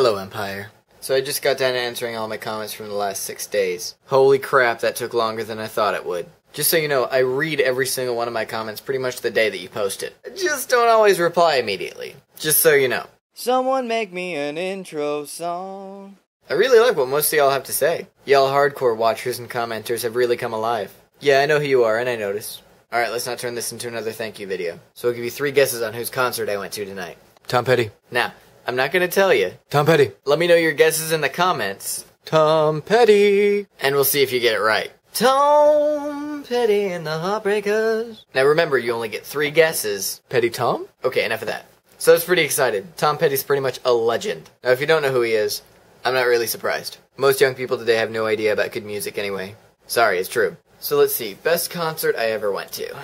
Hello, Empire. So I just got done answering all my comments from the last 6 days. Holy crap, that took longer than I thought it would. Just so you know, I read every single one of my comments pretty much the day that you post it. I just don't always reply immediately. Just so you know. Someone make me an intro song. I really like what most of y'all have to say. Y'all hardcore watchers and commenters have really come alive. Yeah, I know who you are, and I notice. Alright, let's not turn this into another thank you video. So I'll give you 3 guesses on whose concert I went to tonight. Tom Petty. Now, I'm not gonna tell you. Tom Petty. Let me know your guesses in the comments. Tom Petty. And we'll see if you get it right. Tom Petty and the Heartbreakers. Now remember, you only get 3 guesses. Petty Tom? Okay, enough of that. So I was pretty excited. Tom Petty's pretty much a legend. Now if you don't know who he is, I'm not really surprised. Most young people today have no idea about good music anyway. Sorry, it's true. So let's see, best concert I ever went to.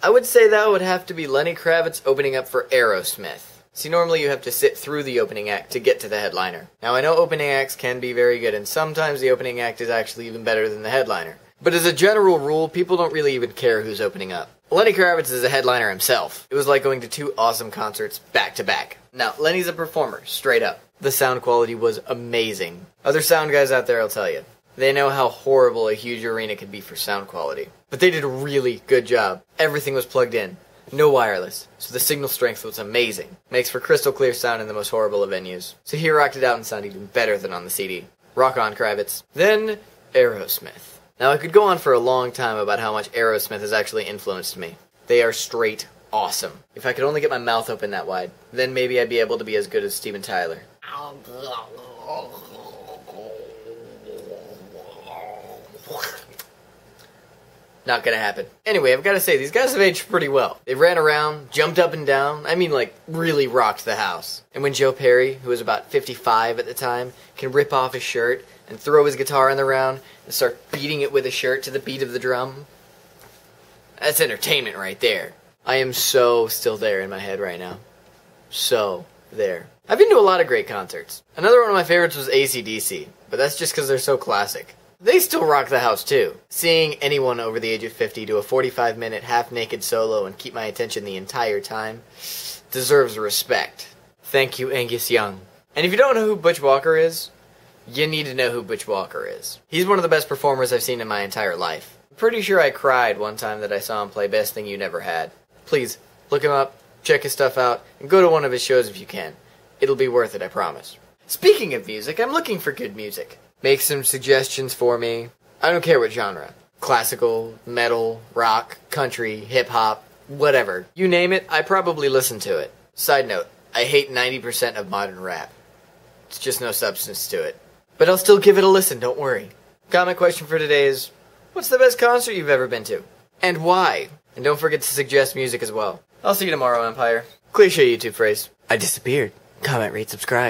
I would say that would have to be Lenny Kravitz opening up for Aerosmith. See, normally you have to sit through the opening act to get to the headliner. Now I know opening acts can be very good, and sometimes the opening act is actually even better than the headliner. But as a general rule, people don't really even care who's opening up. Lenny Kravitz is a headliner himself. It was like going to 2 awesome concerts back to back. Now, Lenny's a performer, straight up. The sound quality was amazing. Other sound guys out there will tell you. They know how horrible a huge arena could be for sound quality. But they did a really good job. Everything was plugged in. No wireless, so the signal strength was amazing. Makes for crystal clear sound in the most horrible of venues. So he rocked it out and sounded even better than on the CD. Rock on, Kravitz. Then, Aerosmith. Now I could go on for a long time about how much Aerosmith has actually influenced me. They are straight awesome. If I could only get my mouth open that wide, then maybe I'd be able to be as good as Steven Tyler. Not gonna happen. Anyway, I've gotta say, these guys have aged pretty well. They ran around, jumped up and down, I mean like, really rocked the house. And when Joe Perry, who was about 55 at the time, can rip off his shirt and throw his guitar in the round and start beating it with his shirt to the beat of the drum, that's entertainment right there. I am so still there in my head right now. So there. I've been to a lot of great concerts. Another one of my favorites was ACDC, but that's just because they're so classic. They still rock the house too. Seeing anyone over the age of 50 do a 45-minute half-naked solo and keep my attention the entire time deserves respect. Thank you, Angus Young. And if you don't know who Butch Walker is, you need to know who Butch Walker is. He's one of the best performers I've seen in my entire life. I'm pretty sure I cried one time that I saw him play Best Thing You Never Had. Please, look him up, check his stuff out, and go to one of his shows if you can. It'll be worth it, I promise. Speaking of music, I'm looking for good music. Make some suggestions for me. I don't care what genre. Classical, metal, rock, country, hip-hop, whatever. You name it, I probably listen to it. Side note, I hate 90% of modern rap. It's just no substance to it. But I'll still give it a listen, don't worry. Comment question for today is, what's the best concert you've ever been to? And why? And don't forget to suggest music as well. I'll see you tomorrow, Empire. Cliche YouTube phrase. I disappeared. Comment, rate, subscribe.